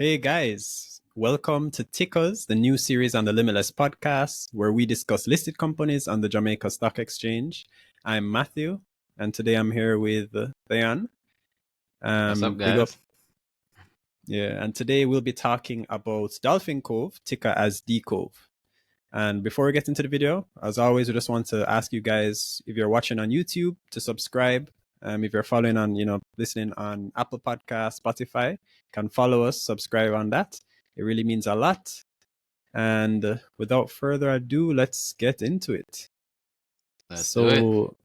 Hey guys, welcome to Tickers, the new series on the Limitless podcast, where we discuss listed companies on the Jamaica Stock Exchange. I'm Matthew, and today I'm here with Thaon. What's up, Big up. guys? Yeah, and today we'll be talking about Dolphin Cove, ticker as DCOVE. And before we get into the video, as always, we just want to ask you guys, if you're watching on YouTube, to subscribe. If you're following on, listening on Apple Podcasts, Spotify, can follow us, subscribe on that. It really means a lot. And without further ado, let's get into it. Let's do it.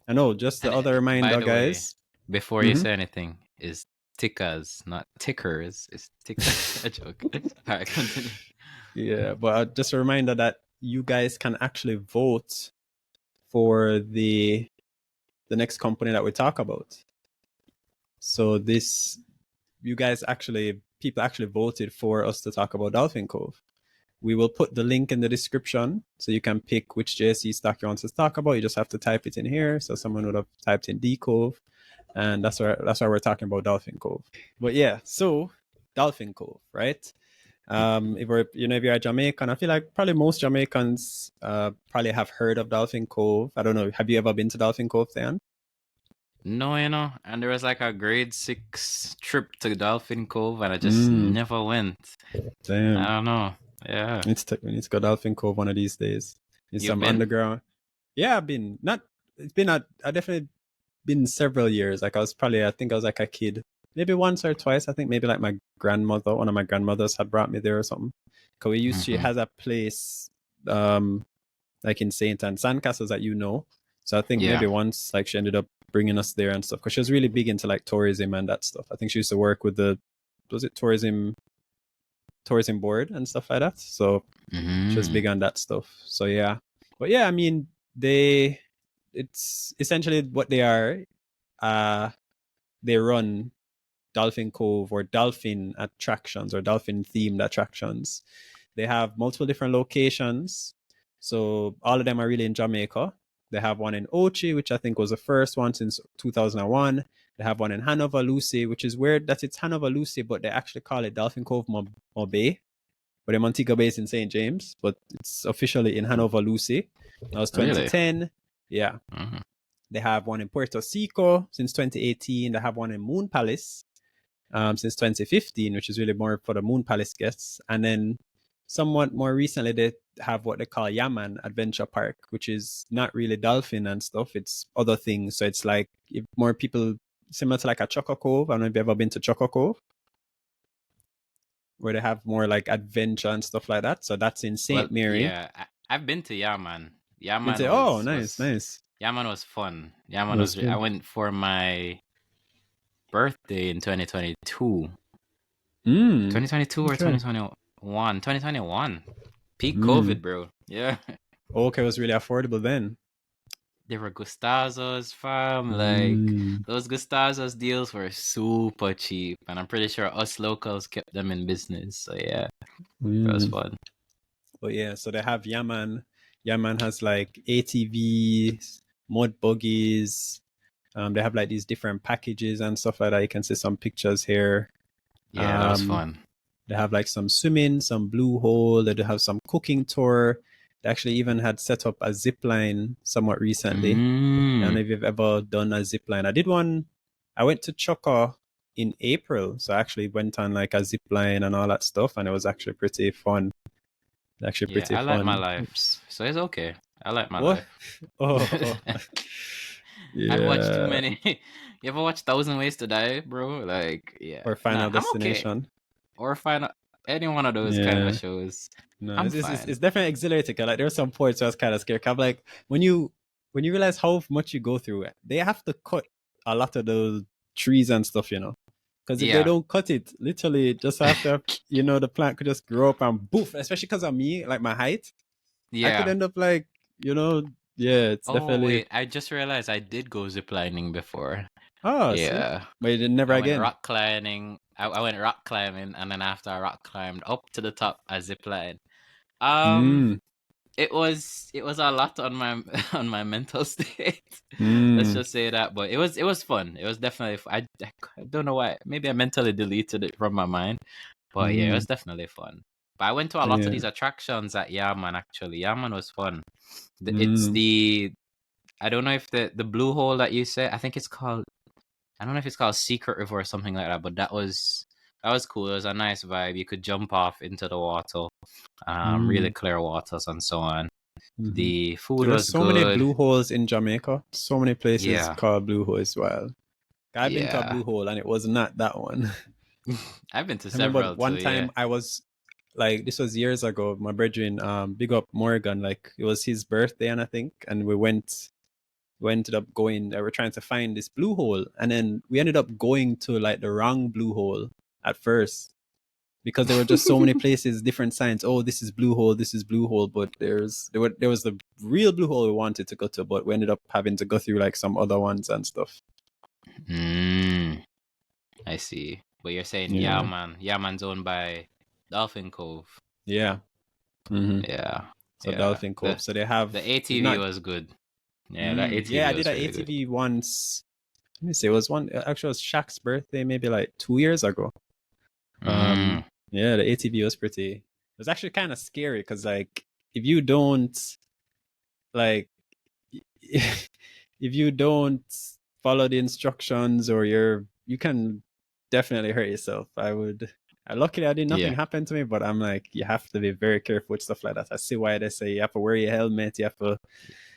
I know, just the And other by reminder, the way, guys. before you say anything, is tickers, not tickers. It's tickers. A joke. All right, continue. Yeah, but just a reminder that you guys can actually vote for the next company that we talk about. So people actually voted for us to talk about Dolphin Cove. We will put the link in the description so you can pick which JSE stock you want to talk about. You just have to type it in here. So someone would have typed in DCOVE, and that's why we're talking about Dolphin Cove. But yeah, so Dolphin Cove, right? If you're a Jamaican, I feel like probably most Jamaicans probably have heard of Dolphin Cove. I don't know. Have you ever been to Dolphin Cove, Thaon? No, and there was like a grade 6 trip to Dolphin Cove, and I just never went. Damn. I don't know. Yeah. We need to go Dolphin Cove one of these days. It's You've some been? underground. Yeah, I've been. I definitely been several years. Like I think I was like a kid. Maybe once or twice. I think maybe like one of my grandmothers had brought me there or something. Cause she has a place, like in Saint Anne Sandcastles that. So I think maybe once like she ended up bringing us there and stuff. Cause she was really big into like tourism and that stuff. I think she used to work with tourism board and stuff like that. So she was big on that stuff. So yeah. But yeah, I mean, it's essentially what they are. They run Dolphin Cove or dolphin attractions or dolphin themed attractions. They have multiple different locations. So all of them are really in Jamaica. They have one in Ochi, which I think was the first one since 2001. They have one in Hanover Lucy, which is weird that it's Hanover Lucy, but they actually call it Dolphin Cove Bay. But the Montego Bay is in St. James, but it's officially in Hanover Lucy. That was 2010. Really? Yeah. They have one in Puerto Rico since 2018. They have one in Moon Palace since 2015, which is really more for the Moon Palace guests. And then somewhat more recently, they have what they call Yaman Adventure Park, which is not really dolphin and stuff. It's other things. So it's like if more people, similar to like a Choco Cove. I don't know if you've ever been to Choco Cove, where they have more like adventure and stuff like that. So that's in St. Mary. Yeah, I've been to Yaman. Yaman Nice. Yaman was fun. I went for my birthday in 2022. 2022 or 2021? 2021. Peak COVID, bro. Yeah. Okay, it was really affordable then. There were Gustazos, fam. Like, those Gustazos deals were super cheap. And I'm pretty sure us locals kept them in business. So, yeah, it was fun. But yeah, so they have Yaman. Yaman has like ATVs, mud buggies. They have like these different packages and stuff like that. You can see some pictures here. Yeah, that was fun. They have like some swimming, some blue hole. They have some cooking tour. They actually even had set up a zip line somewhat recently. I don't know if you've ever done a zip line. I did one. I went to Choco in April. So I actually went on like a zip line and all that stuff. And it was actually pretty fun. Pretty fun. I like my life. So it's okay. I like my life. Yeah. I've watched too many. You ever watch 1,000 Ways to Die, bro? Like, yeah. Or Final Destination. Okay. Or any one of those kind of shows. No, it's definitely exhilarating. Like there were some points where I was kind of scared. I'm like, when you realize how much you go through, they have to cut a lot of those trees and stuff, because if they don't cut it, literally just after, the plant could just grow up and boof. Especially because of me, like my height, I could end up like, it's definitely. Wait, I just realized I did go ziplining before. Oh, yeah. See? But you did never again. Rock climbing. I went rock climbing, and then after I rock climbed up to the top, I ziplined. It was a lot on my mental state. Let's just say that, but it was fun. It was definitely. I don't know why. Maybe I mentally deleted it from my mind, But yeah, it was definitely fun. But I went to a lot of Yeah. these attractions at Yaman. Actually, Yaman was fun. It's Mm. the I don't know if the blue hole that you said. I think it's called. I don't know if it's called Secret River or something like that. But that was cool. It was a nice vibe. You could jump off into the water, really Mm. clear waters and so on. Mm-hmm. The food So there's was so many good. blue holes in Jamaica. So many places Yeah, called blue hole as well. I've been to a yeah. blue hole and it was not that one. I've been to I remember several too. one Yeah. time I was like, this was years ago. My brethren, big up Morgan, like it was his birthday, and I think, and we ended up going. We were trying to find this blue hole, and then we ended up going to like the wrong blue hole at first because there were just so many places, different signs. Oh, this is blue hole, this is blue hole, but there was the real blue hole we wanted to go to, but we ended up having to go through like some other ones and stuff. Mm, I see. But you're saying Yeah, Yaman. Yaman's owned by Dolphin Cove. yeah. Mm-hmm. Yeah, So yeah. Dolphin Cove. So they have The it's ATV not. was good. Yeah, that Yeah, ATV I did was an really good. ATV once. Let me see. It was one. Actually, it was Shaq's birthday, maybe like 2 years ago. Mm, Yeah, the ATV was pretty. It was actually kind of scary because like if you don't like if you don't follow the instructions or you can definitely hurt yourself. Luckily I did nothing yeah, happen to me, but I'm like you have to be very careful with stuff like that. I see why they say you have to wear your helmet, you have to do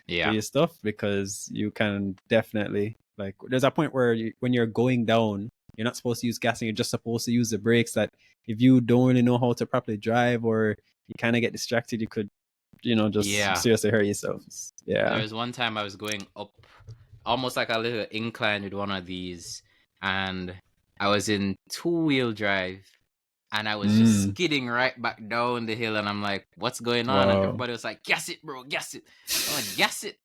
yeah, your stuff because you can definitely like there's a point where when you're going down, you're not supposed to use gas and you're just supposed to use the brakes. That if you don't really know how to properly drive or you kind of get distracted, you could just yeah. seriously hurt yourself. There Yeah. was one time I was going up almost like a little incline with one of these, and I was in two-wheel drive, and I was just Mm. skidding right back down the hill, and I'm like, "What's going on?" And Wow. everybody was like, "Gas it, bro, gas it." I'm like, "Gas it."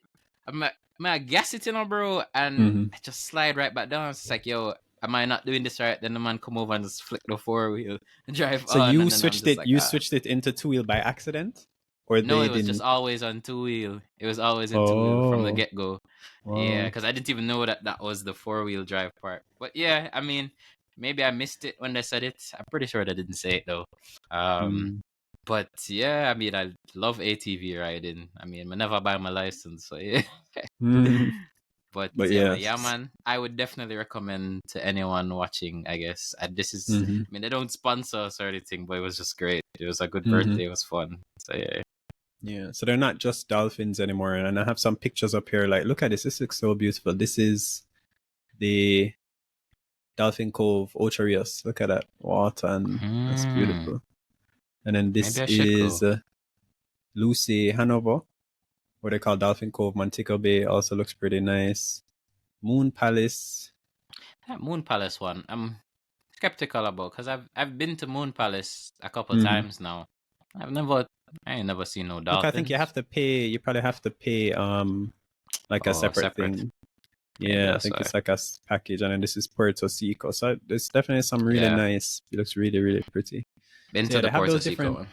I'm like, gas it, bro, and Hmm. I just slide right back down. It's like, yo, am I not doing this right? Then the man come over and just flick the four wheel and drive So on, and then I'm just like, you ah. switched it into two wheel by accident, or No, they it was just didn't? always on two wheel. It was always in two wheel from the Oh, get go. Yeah, wow. because I didn't even know that that was the four-wheel drive part. But yeah, I mean, maybe I missed it when they said it. I'm pretty sure they didn't say it though. Um, Mm. but yeah, I mean, I love ATV riding. I mean, I never buy my license, so yeah. Mm. But But yeah, yes. man, I would definitely recommend to anyone watching. I guess this is. Hmm. I mean, they don't sponsor us or anything, but it was just great. It was a good Hmm. birthday. It was fun. So yeah. Yeah. So they're not just dolphins anymore, and I have some pictures up here. Like, look at this. This looks so beautiful. This is the Dolphin Cove, Ocho Rios. Look at that water, and that's Hmm. beautiful. And then Maybe this I should go. is Lucy Hanover, what they call Dolphin Cove. Montego Bay also looks pretty nice. Moon Palace. That Moon Palace one, I'm skeptical about because I've been to Moon Palace a couple Hmm. times now. I ain't never seen no Look, I think you dolphins. have to pay. You probably have to pay like a Oh, separate separate. thing. Maybe Yeah, I that's think why. it's like a package, and then this is Puerto Rico. So there's definitely some really Yeah, nice. It looks really really pretty. been So to yeah, the they have Puerto those Rico different.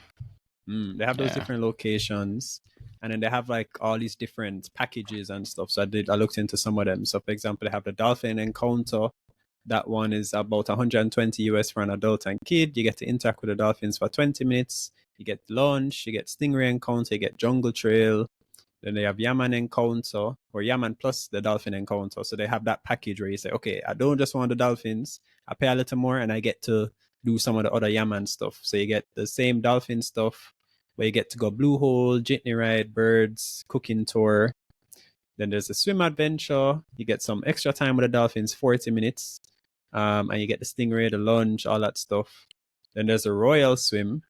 one. They have those Yeah. different locations, and then they have like all these different packages and stuff. So I looked into some of them. So for example, they have the dolphin encounter. That one is about 120 US for an adult and kid. You get to interact with the dolphins for 20 minutes. You get lunch, you get stingray encounter, you get jungle trail. Then they have Yaman encounter or Yaman plus the dolphin encounter. So they have that package where you say, okay, I don't just want the dolphins. I pay a little more and I get to do some of the other Yaman stuff. So you get the same dolphin stuff where you get to go blue hole, jitney ride, birds, cooking tour. Then there's a swim adventure. You get some extra time with the dolphins, 40 minutes. And you get the stingray, the lunch, all that stuff. Then there's a royal swim,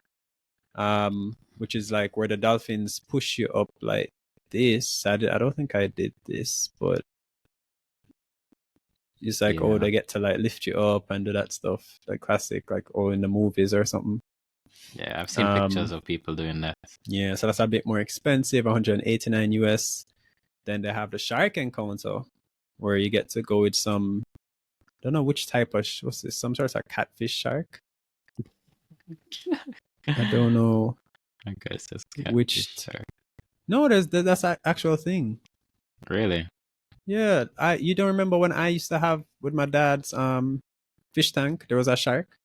which is like where the dolphins push you up like this. I don't think I did this, but it's like, oh, Yeah. they get to like lift you up and do that stuff, like classic, like oh, in the movies or something. Yeah, I've seen pictures Um, of people doing that. yeah, so that's a bit more expensive, 189 US. Then they have the shark encounter, where you get to go with some, I don't know which type of, what's this, some sort of catfish shark. I don't know I guess that's which. catfish shark. No, that's an actual thing. Really? Yeah, I you don't remember when I used to have with my dad's fish tank, there was a shark.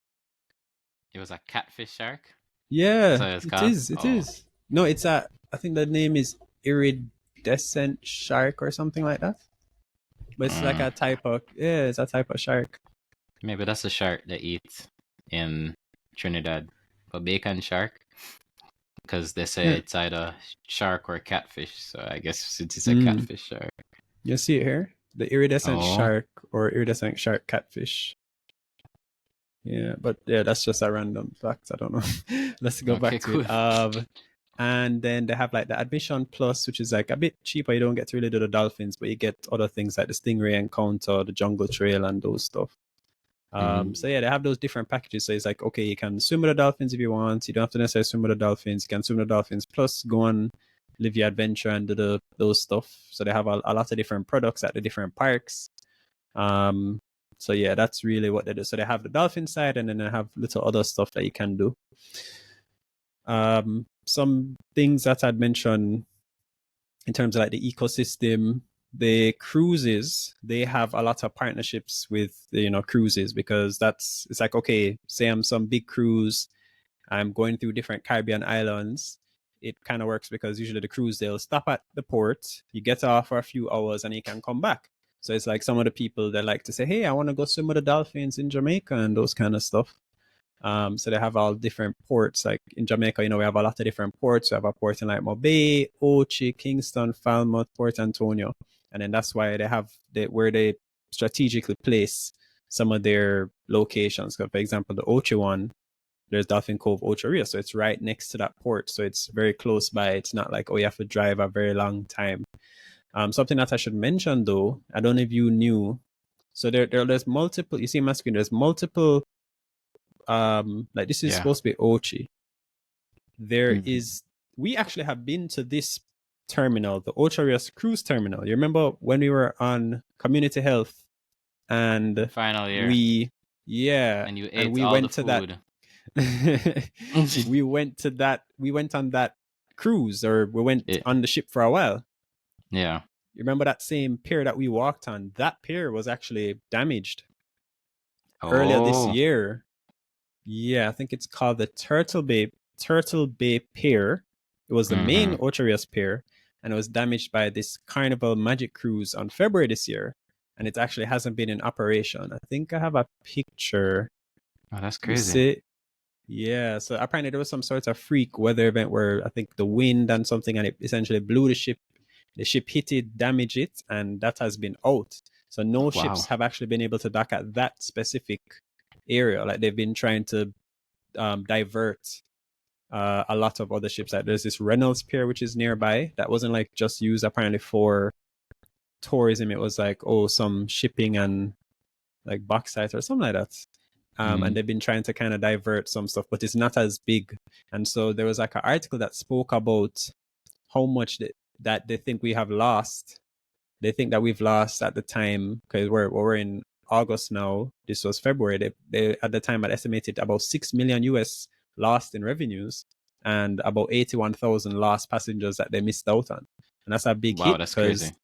It was a catfish shark. That's Yeah, what it's it called. is. It Oh. is. No, it's a. I think the name is iridescent shark or something like that. But it's like Mm. a type of, yeah, it's a type of shark. Maybe that's the shark they eat in Trinidad. But bacon shark, because they say Yeah. it's either shark or catfish. So I guess it's a Mm. catfish shark. You see it here, the iridescent Oh, shark or iridescent shark catfish. Yeah, but yeah, that's just a random fact. I don't know. Let's go okay, back to cool. it. And then they have like the admission plus, which is like a bit cheaper. You don't get to really do the dolphins, but you get other things like the stingray encounter, the jungle trail, and those stuff. So yeah, they have those different packages. So it's like, okay, you can swim with the dolphins if you want. You don't have to necessarily swim with the dolphins. You can swim with the dolphins plus go on, live your adventure and do those stuff. So they have a lot of different products at the different parks. Um, so yeah, that's really what they do. So they have the dolphin side, and then they have little other stuff that you can do. Some things that I'd mentioned in terms of like the ecosystem, the cruises, they have a lot of partnerships with cruises, because it's like, okay, say I'm some big cruise, I'm going through different Caribbean islands. It kind of works because usually the cruise, they'll stop at the port, you get off for a few hours, and you can come back. So it's like some of the people that like to say, hey, I want to go swim with the dolphins in Jamaica and those kind of stuff. So they have all different ports. Like in Jamaica, we have a lot of different ports. We have a port in like Mobay, Ochi, Kingston, Falmouth, Port Antonio, and then that's why they have where they strategically place some of their locations. So for example, the Ochi one, there's Dolphin Cove, Ocho Rios, so it's right next to that port, so it's very close by. It's not like, oh, you have to drive a very long time. Something that I should mention though, I don't know if you knew. So there's multiple. You see my screen. There's multiple. Like this is Yeah. supposed to be Ochi. There Mhm. is. We actually have been to this terminal, the Ocho Rios cruise terminal. You remember when we were on community health, and Final year, we, yeah, and you and ate we all the went to that. food. we went to that. We went on that cruise, or we went Yeah. on the ship for a while. Yeah. You remember that same pier that we walked on? That pier was actually damaged earlier this Oh. year. Yeah, I think it's called the Turtle Bay Pier. It was the main Mm-hmm. Ocho Rios pier, and it was damaged by this Carnival Magic Cruise on February this year, and it actually hasn't been in operation. I think I have a picture. Oh, that's You crazy. see? Yeah, so apparently there was some sort of freak weather event where I think the wind and something, and it essentially blew the ship. The ship hit it, damaged it, and that has been out. So no ships Wow. have actually been able to dock at that specific area. Like they've been trying to divert a lot of other ships. Like there's this Reynolds Pier which is nearby that wasn't like just used apparently for tourism. It was like, oh, some shipping and like bauxite or something like that. And Mm. they've been trying to kind of divert some stuff, but it's not as big. And so there was like an article that spoke about how much that they think we have lost. They think that we've lost at the time, because we're in August now. This was February. They at the time had estimated about 6 million US lost in revenues, and about 81,000 lost passengers that they missed out on. And that's a big Wow, hit, that's because crazy.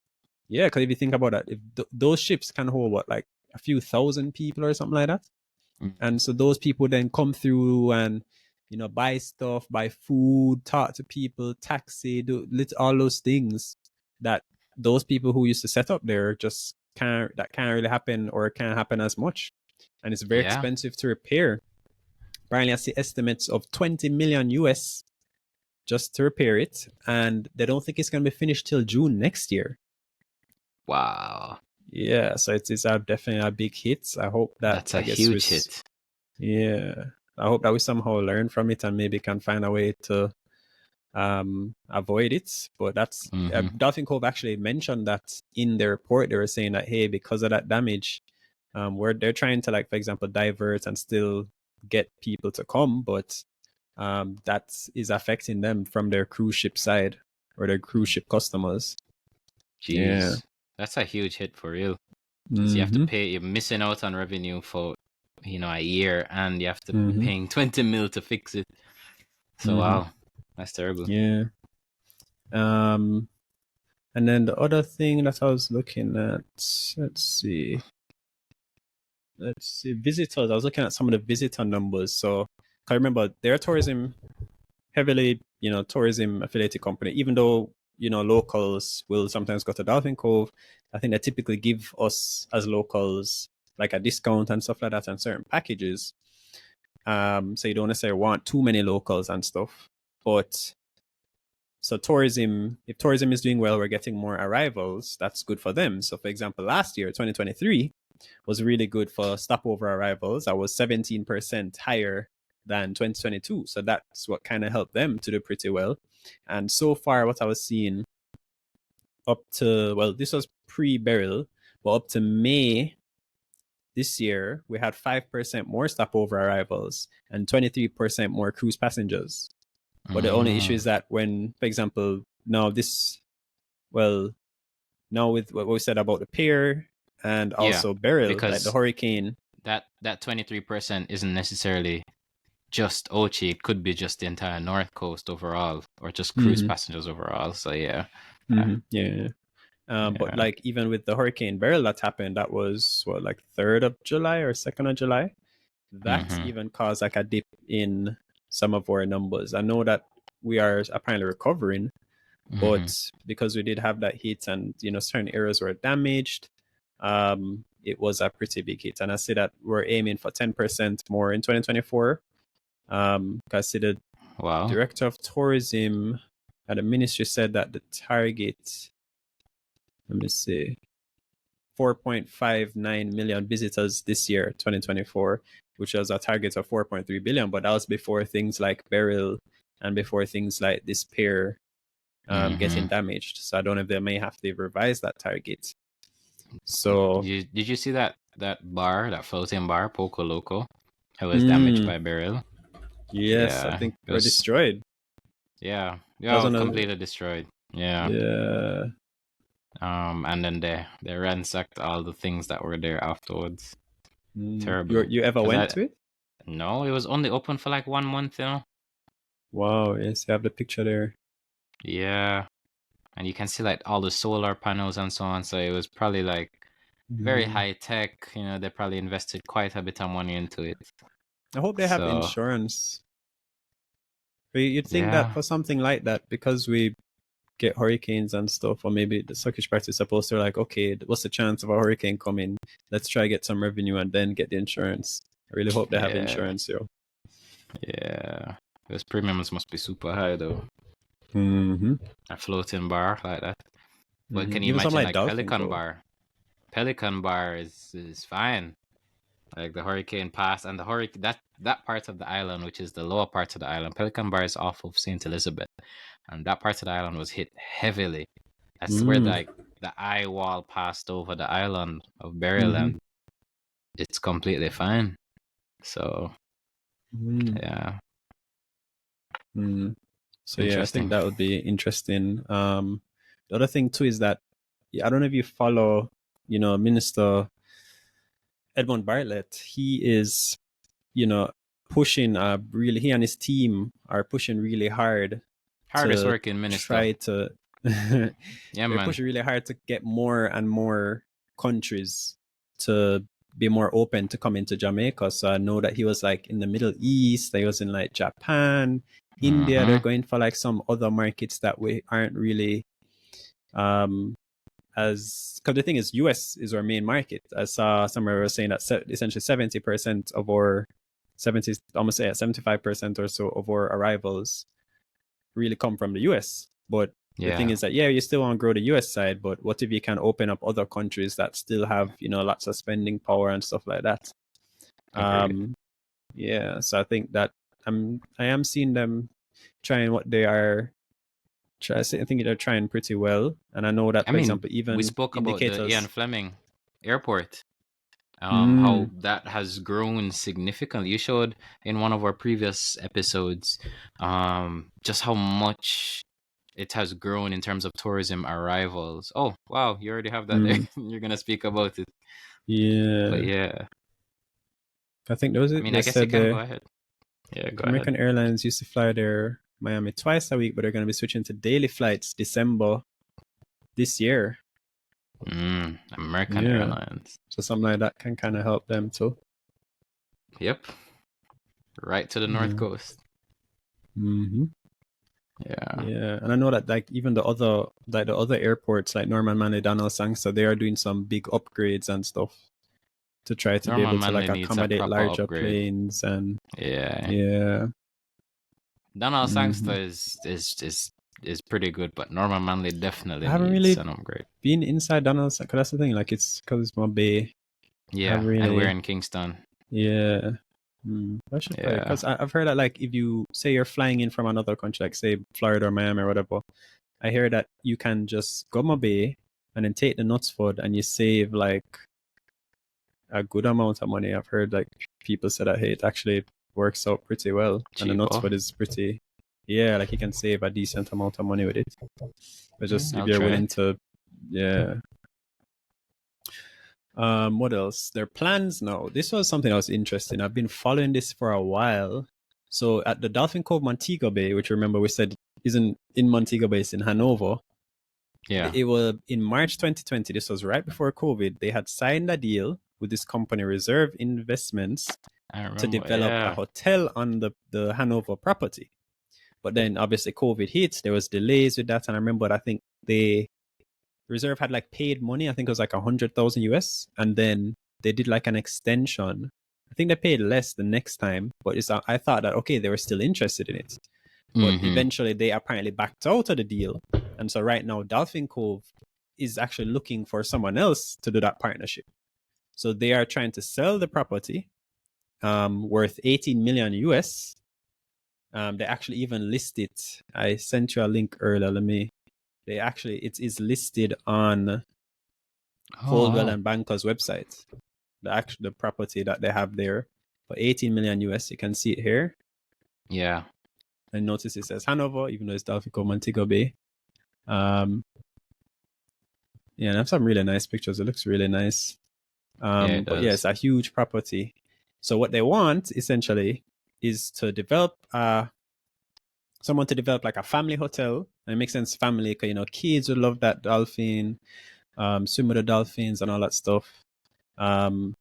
yeah, because if you think about that, if those ships can hold what, like a few thousand people or something like that, Mm. and so those people then come through and buy stuff, buy food, talk to people, taxi, do all those things that those people who used to set up there just can't really happen, or can't happen as much, and it's very Yeah. expensive to repair. Apparently I see estimates of 20 million US just to repair it, and they don't think it's going to be finished till June next year. Wow. Yeah, so it's definitely a big hit. I hope that, That's I a guess, huge hit. yeah, I hope that we somehow learn from it and maybe can find a way to avoid it. But that's Mm-hmm. Dolphin Cove actually mentioned that in their report. They were saying that, hey, because of that damage, where they're trying to, like, for example, divert and still get people to come, but that is affecting them from their cruise ship side, or their cruise ship customers. Yeah. Jeez. That's a huge hit for real. Because you have to Mm-hmm. pay, you're missing out on revenue for, a year, and you have to Mm-hmm. paying 20 mil to fix it. So, Mm-hmm. wow. That's terrible. Yeah. Um, and then the other thing that I was looking at, let's see, visitors. I was looking at some of the visitor numbers. So I remember they're tourism heavily, tourism affiliated company. Even though locals will sometimes go to Dolphin Cove, I think they typically give us as locals like a discount and stuff like that on certain packages. So you don't necessarily want too many locals and stuff. But so tourism, if tourism is doing well, we're getting more arrivals. That's good for them. So for example, last year, 2023, was really good for stopover arrivals. I was 17% higher than 2022. So that's what kind of helped them to do pretty well. And so far, what I was seeing up to, well, this was pre-burial, but up to May this year, we had 5% more stopover arrivals and 23% more cruise passengers. But the only issue is that when, for example, now with what we said about the pier and also burial, like the hurricane. That 23% isn't necessarily just Ochi. It could be just the entire North Coast overall, or just cruise passengers overall. So yeah. But like even with the hurricane burial that happened, that was like 3rd of July or 2nd of July. That even caused like a dip in some of our numbers. I know that we are apparently recovering, but because we did have that hit and certain areas were damaged, it was a pretty big hit. And I see that we're aiming for 10% more in 2024. I see the director of tourism at the ministry said that the target, let me see, 4.59 million visitors this year, 2024, which was a target of 4.3 billion. But that was before things like burial and before things like this pier getting damaged. So I don't know if they may have to revise that target. So did you see that bar, that floating bar, Poco Loco? It was damaged by burial. Yes, I think it was destroyed. Yeah, completely destroyed. Yeah. And then they ransacked all the things that were there afterwards. Terrible. You ever went to it? No, it was only open for like 1 month, Wow, yes, you have the picture there. Yeah. And you can see like all the solar panels and so on. So it was probably like very high tech. They probably invested quite a bit of money into it. I hope they have insurance. You'd think that for something like that, because we get hurricanes and stuff, or maybe the Turkish part is supposed to like, okay, what's the chance of a hurricane coming? Let's try get some revenue and then get the insurance. I really hope they have insurance, yo. Yeah. Those premiums must be super high though. A floating bar like that. But can you imagine like Pelican Bar? Pelican Bar is fine. Like the hurricane passed, and the hurricane that part of the island, which is the lower part of the island, Pelican Bar is off of St. Elizabeth, and that part of the island was hit heavily. That's where like the eye wall passed over the island of burial, and it's completely fine. So yeah. So yeah, I think that would be interesting. The other thing too is that I don't know if you follow, Minister Edmund Bartlett. He is, pushing really. He and his team are pushing really hard. Hardest working minister. Try to. They're pushing really hard to get more and more countries to be more open to come into Jamaica. So I know that he was like in the Middle East. He was in like Japan, India. They're going for like some other markets that we aren't really because the thing is, US is our main market. I saw somewhere was saying that essentially 70% of our 75% or so of our arrivals really come from the US. But the thing is that you still want to grow the US side, but what if you can open up other countries that still have lots of spending power and stuff like that? So I think that I am seeing them trying what they are. I think they're trying pretty well, and I know that for example, even we spoke about the Ian Fleming Airport. How that has grown significantly. You showed in one of our previous episodes just how much it has grown in terms of tourism arrivals. Oh wow, you already have that there. You're gonna speak about it. But I think those. I guess you can go ahead. Yeah, go American ahead. Airlines used to fly their Miami twice a week, but they're going to be switching to daily flights December this year. American Airlines. So something like that can kind of help them too. Yep. right to the north coast. Mm-hmm. Yeah. Yeah, and I know that like even the other airports like Norman Manley, Donald Sangster, they are doing some big upgrades and stuff to try to be Norman able to like Manley needs a accommodate proper larger upgrade. planes and Yeah. yeah. Donald Sangster Mm-hmm. is pretty good, but Norman Manley definitely I haven't needs really an upgrade. been inside Donald Sangster. That's the thing. Like it's because it's my bay. I Yeah, haven't and we're really. in Kingston. Yeah. I should try it Yeah. because I've heard that like if you say you're flying in from another country, like say Florida or Miami or whatever, I hear that you can just go my bay and then take the Knutsford and you save like a good amount of money. I've heard like people say that hey, it actually works out pretty well, and the Cheaper. Knutsford is pretty. Yeah, like you can save a decent amount of money with it. But just if I'll you're try willing it. to, yeah. What else? Their plans now. This was something that was interesting. I've been following this for a while. So at the Dolphin Cove Montego Bay, which remember we said isn't in Montego Bay, it's in Hanover. Yeah. It was in March 2020. This was right before COVID. They had signed a deal with this company, Reserve Investments, I to remember. develop a Yeah. hotel on the Hanover property. But then obviously COVID hit. There was delays with that, and I remember I think they Reserve had like paid money. I think it was like 100,000 US, and then they did like an extension. I think they paid less the next time, but I thought that okay, they were still interested in it, but Mm-hmm. eventually they apparently backed out of the deal, and so right now Dolphin Cove is actually looking for someone else to do that partnership. So they are trying to sell the property, worth 18 million US. They actually even list it. I sent you a link earlier. They actually it is listed on Oh Coldwell wow. and Banker's website. The property that they have there for 18 million US. You can see it here. Yeah. And notice it says Hanover, even though it's Dolphin Cove Montego Bay. Um, yeah, and I have some really nice pictures. It looks really nice. Yeah, it But yeah, does. it's a huge property. So what they want essentially is to develop someone to develop like a family hotel. And it makes sense family because kids would love that dolphin, swim with the dolphins and all that stuff. Um,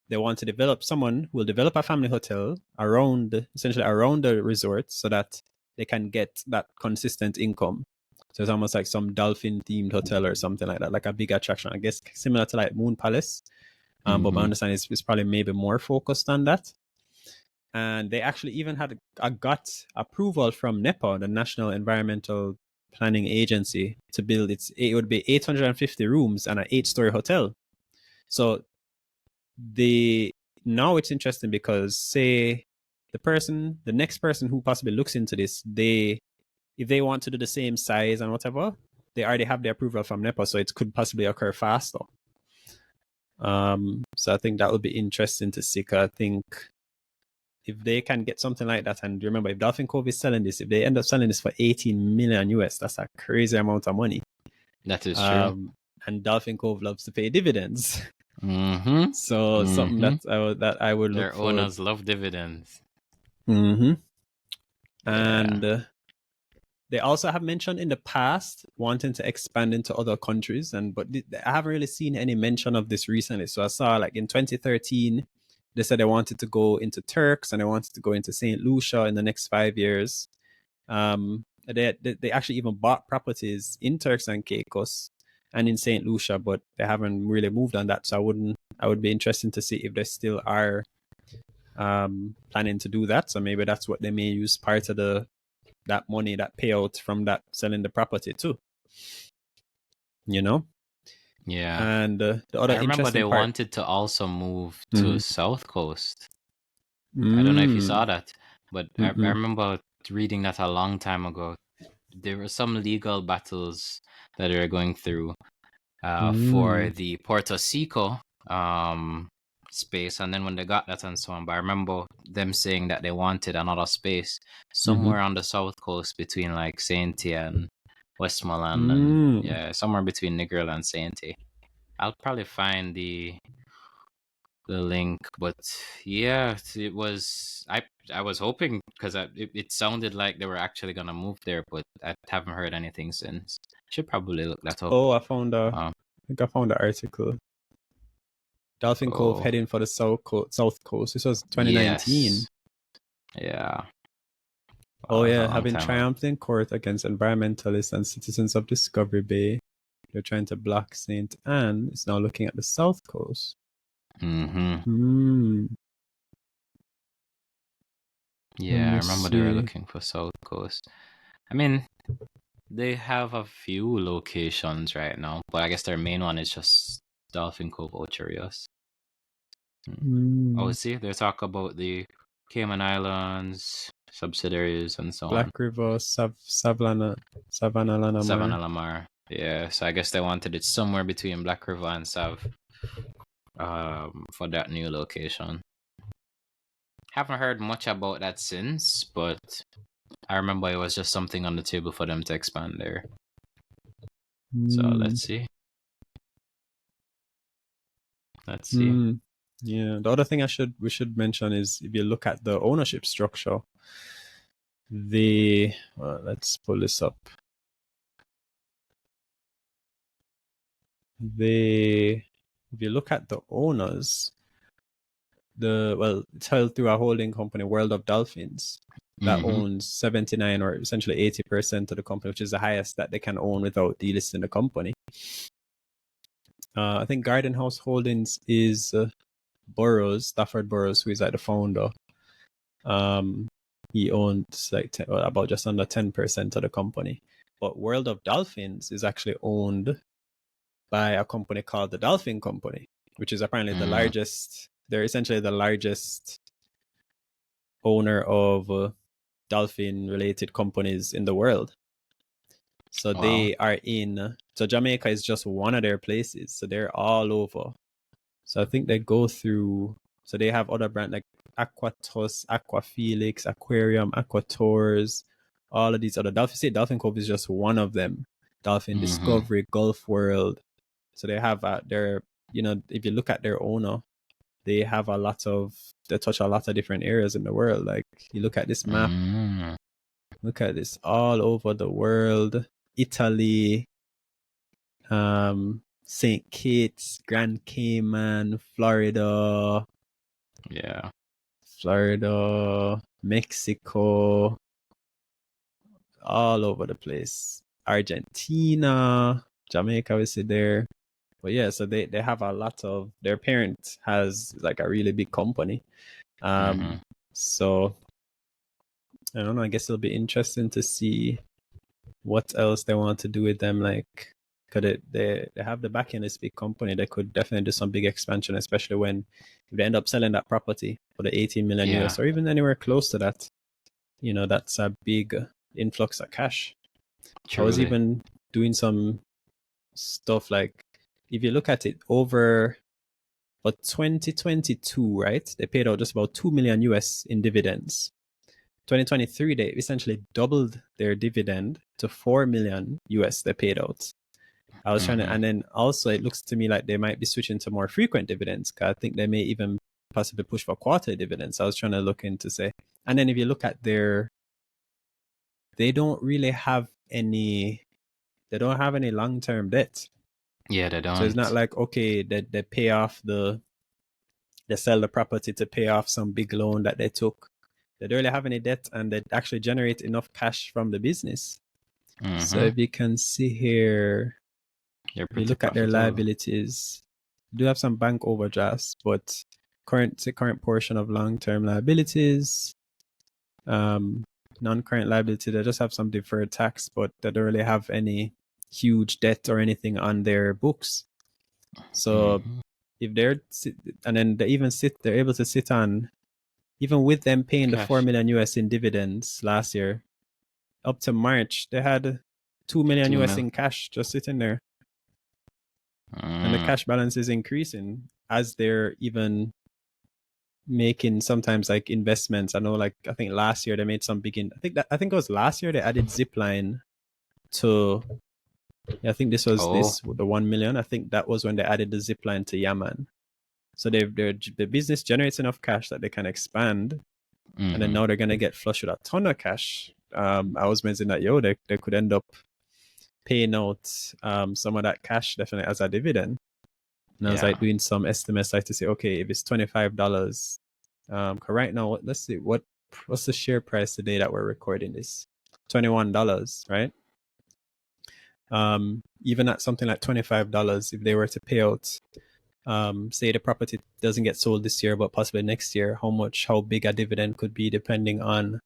they want to develop someone who will develop a family hotel essentially around the resort so that they can get that consistent income. So it's almost like some dolphin themed hotel or something like that, like a big attraction, I guess, similar to like Moon Palace. But my Mm-hmm. understanding is it's probably maybe more focused on that. And they actually even got approval from NEPA, the National Environmental Planning Agency, to build it would be 850 rooms and an 8-story hotel. So the now it's interesting because say the next person who possibly looks into this, if they want to do the same size and whatever, they already have the approval from NEPA, so it could possibly occur faster. So I think that would be interesting to see. 'Cause I think if they can get something like that, and remember, if Dolphin Cove is selling this, if they end up selling this for 18 million US, that's a crazy amount of money. That is true. And Dolphin Cove loves to pay dividends. Mm-hmm. So something Mm-hmm. that I would look Their forward. owners love dividends. Mm-hmm. Yeah. And they also have mentioned in the past wanting to expand into other countries, but I haven't really seen any mention of this recently. So I saw like in 2013, they said they wanted to go into Turks and they wanted to go into Saint Lucia in the next 5 years. They actually even bought properties in Turks and Caicos and in Saint Lucia, but they haven't really moved on that. So I would be interested to see if they still are planning to do that. So maybe that's what they may use part of that money, that payout from that selling the property too. Yeah. And the other I remember they interesting part. wanted to also move to Mm-hmm. South Coast. I don't know if you saw Mm. that, but I Mm-mm. remember reading that a long time ago. There were some legal battles that they were going through for Mm. the Puerto Rico space, and then when they got that and so on. But I remember them saying that they wanted another space Mm-hmm. somewhere on the south coast between like Sainte and Westmoreland, and Mm. yeah, somewhere between Negril and Sainte. I'll probably find the link, but yeah, it was I was hoping because it sounded like they were actually gonna move there, but I haven't heard anything since. Should probably look that up. Oh, I Um, think I found the article. Dolphin Cove oh heading for the South Coast. This was 2019. yes, Yeah. Oh Wow, that's a yeah, long having time ago. triumphed in court against environmentalists and citizens of Discovery Bay, they're trying to block Saint Anne. It's now looking at the south coast. Mm-hmm. Hmm. Let Yeah, I me remember they were see. looking for South Coast. I mean, they have a few locations right now, but I guess their main one is just Dolphin Cove, Ocho Rios. Oh, Hmm. see, they talk about the Cayman Islands, subsidiaries, and so on. Black River, Savannah, Lanamar. Savannah Lamar. Yeah, so I guess they wanted it somewhere between Black River and Sav for that new location. Haven't heard much about that since, but I remember it was just something on the table for them to expand there. So Hmm. let's see. Let's see. Hmm. Yeah. The other thing we should mention is if you look at the ownership structure, let's pull this up. If you look at the owners, it's held through a holding company, World of Dolphins, that Mm-hmm. owns 79 or essentially 80% of the company, which is the highest that they can own without delisting the company. I think Garden House Holdings is Stafford Burrows, who is like the founder. He owns like about just under 10% of the company. But World of Dolphins is actually owned by a company called the Dolphin Company, which is apparently the largest. They're essentially the largest owner of dolphin-related companies in the world. So Wow. they are in. So Jamaica is just one of their places. So they're all over. So I think they go through. So they have other brands like Aquatus, Aquafelix, Aquarium, Aquatours, all of these other Dolphin. See, Dolphin Cove is just one of them. Dolphin Mm-hmm. Discovery, Gulf World. So they have their, if you look at their owner, they have they touch a lot of different areas in the world. Like you look at this map, Mm-hmm. look at this all over the world. Italy, St. Kitts, Grand Cayman, Yeah. Mexico, all over the place. Argentina, Jamaica, obviously there. But yeah, so they have a lot of their parent has like a really big company. Mm-hmm. So I don't know, I guess it'll be interesting to see what else they want to do with them. Like, because they have the back end, this big company, they could definitely do some big expansion, especially when if they end up selling that property for the 18 million Yeah. US or even anywhere close to that. That's a big influx of cash. I was Truly. even doing some stuff like if you look at it over for 2022, right? They paid out just about 2 million US in dividends. 2023, they essentially doubled their dividend to 4 million US they paid out. I was trying to, Mm-hmm. and then also it looks to me like they might be switching to more frequent dividends. I think they may even possibly push for quarterly dividends. I was trying to look into say, and then if you look at they don't really have they don't have any long-term debt. Yeah, they So it's not don't. like, okay, they pay off they sell the property to pay off some big loan that they took. They don't really have any debt and they actually generate enough cash from the business. So Mm-hmm. if you can see here, You're if you pretty look at their profitable. liabilities, they do have some bank overdrafts, but current portion of long-term liabilities, um, non-current liability, they just have some deferred tax, but they don't really have any huge debt or anything on their books. So Mm-hmm. if and then they're able to sit on, even with them paying the 4 Cash. million US in dividends last year, up to March, they had 2 million 2 US mil. in cash just sitting there. And the Mm. cash balance is increasing as they're even making sometimes like investments. I know, like, I think last year they made some I think it was last year they added Zipline to, yeah, I think this was Oh. the 1 million. I think that was when they added the Zipline to Yaman. So the business generates enough cash that they can expand, and then Mm-hmm. now they're gonna get flush with a ton of cash. I was mentioning that they could end up paying out some of that cash definitely as a dividend. And I was like Yeah. doing some estimates like to say, okay, if it's $25, right now, let's see what what's the share price today that we're recording this? $21, right? Even at something like $25, if they were to pay out, say the property doesn't get sold this year, but possibly next year, how big a dividend could be depending on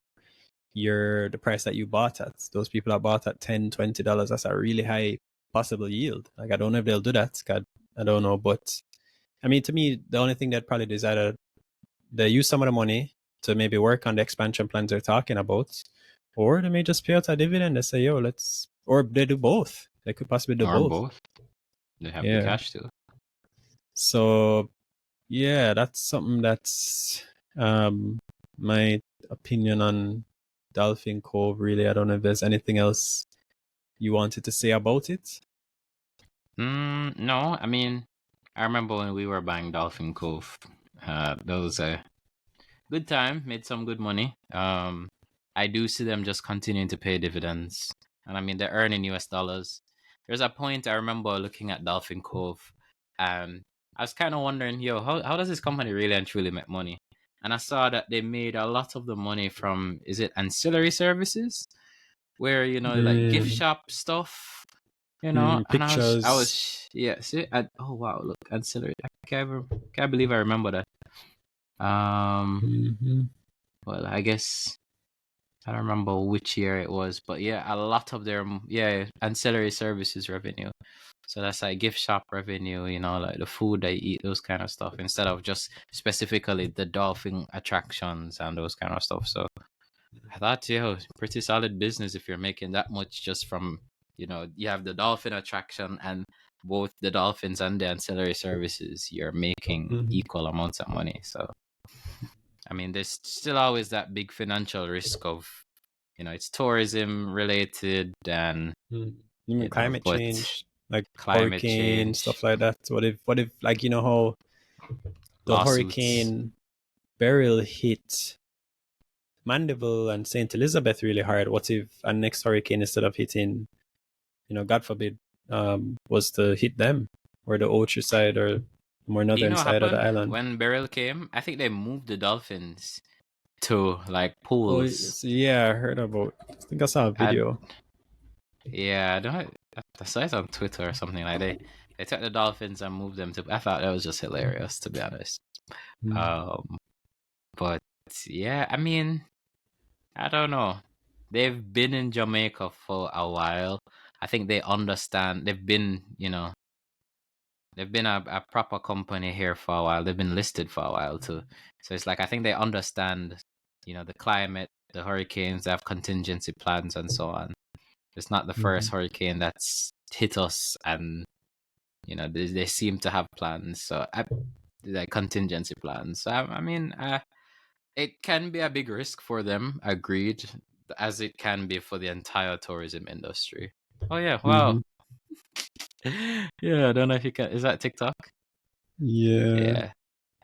the price that you bought at. Those people that bought at $10, $20, that's a really high possible yield. Like, I don't know if they'll do that. God, I don't know. But I mean, to me, the only thing they'd probably do is either they use some of the money to maybe work on the expansion plans they're talking about, or they may just pay out a dividend. They say, yo, or they do both. They could possibly do Or both. both. They have the Yeah. cash too. So, yeah, that's something that's my opinion on Dolphin Cove, really. I don't know if there's anything else you wanted to say about it. No, I mean, I remember when we were buying Dolphin Cove. That was a good time. Made some good money. I do see them just continuing to pay dividends, and I mean they're earning US dollars. There's a point I remember looking at Dolphin Cove, and I was kind of wondering, yo, how does this company really and truly make money? And I saw that they made a lot of the money from, is it ancillary services, where like gift shop stuff, and I Pictures. was yeah, see, oh wow, look, ancillary. I can't believe I remember that. Well, I guess I don't remember which year it was, but yeah, a lot of their ancillary services revenue. So that's like gift shop revenue, like the food they eat, those kind of stuff, instead of just specifically the dolphin attractions and those kind of stuff. So I thought, pretty solid business if you're making that much just from, you have the dolphin attraction and both the dolphins and the ancillary services, you're making equal amounts of money. So, I mean, there's still always that big financial risk of, it's tourism related and, Even climate but change, like climate hurricane, change, stuff like that. What if like, how the lawsuits. Hurricane Beryl hit Mandeville and St. Elizabeth really hard? What if a next hurricane, instead of hitting, God forbid, was to hit them, or the Ocho side, or more Do you northern know what side of the happened island? when Beryl came? I think they moved the dolphins to like pools. Yeah, I heard about. I think I saw a video. Yeah, I don't. I saw it on Twitter or something like they took the dolphins and moved them to. I thought that was just hilarious, to be honest. But yeah, I mean, I don't know. They've been in Jamaica for a while. I think they understand. They've been, they've been a proper company here for a while. They've been listed for a while too. So it's like I think they understand, the climate, the hurricanes. They have contingency plans and so on. It's not the first hurricane that's hit us, and they seem to have plans. So like contingency plans. So I mean, it can be a big risk for them. Agreed, as it can be for the entire tourism industry. Oh yeah, wow. Yeah, I don't know if you can. Is that TikTok? Yeah. Yeah,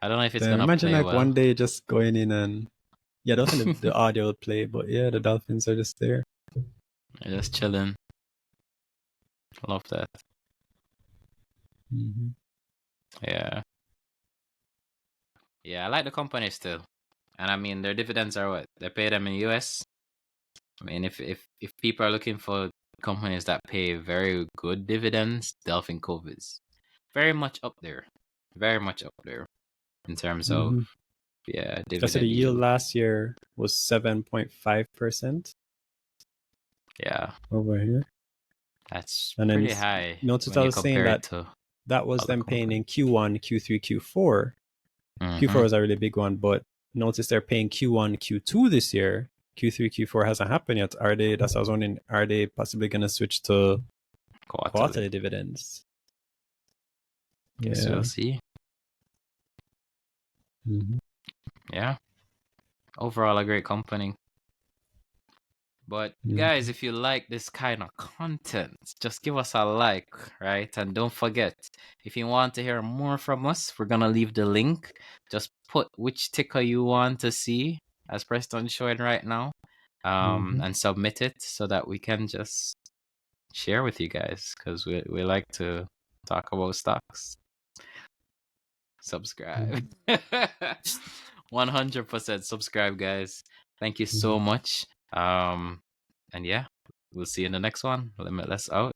I don't know if it's Damn, gonna imagine play like one well. day just going in and I don't think the audio will play, but yeah, the dolphins are just there. Just chilling. Love that. Yeah. Yeah, I like the company still. And I mean, their dividends are what? They pay them in US. I mean, if people are looking for companies that pay very good dividends, Dolphin Cove is very much up there. Very much up there in terms of So the dividend yield yield. last year was 7.5% Yeah, over here. that's And then pretty high notice when I you was saying compare it that to that was other them paying in companies. Q1, Q3, Q4. Q4 was a really big one, but notice they're paying Q1, Q2 this year. Q3, Q4 hasn't happened yet. That's what I was wondering, are they possibly going to switch to quarterly dividends? Guess Yeah. we'll see. Yeah. Overall, a great company. But guys, if you like this kind of content, just give us a like, right? And don't forget, if you want to hear more from us, we're gonna leave the link. Just put which ticker you want to see, as Preston showing right now, and submit it so that we can just share with you guys, because we like to talk about stocks. Subscribe. 100% subscribe, guys. Thank you so much. And yeah, we'll see you in the next one. Limitless out.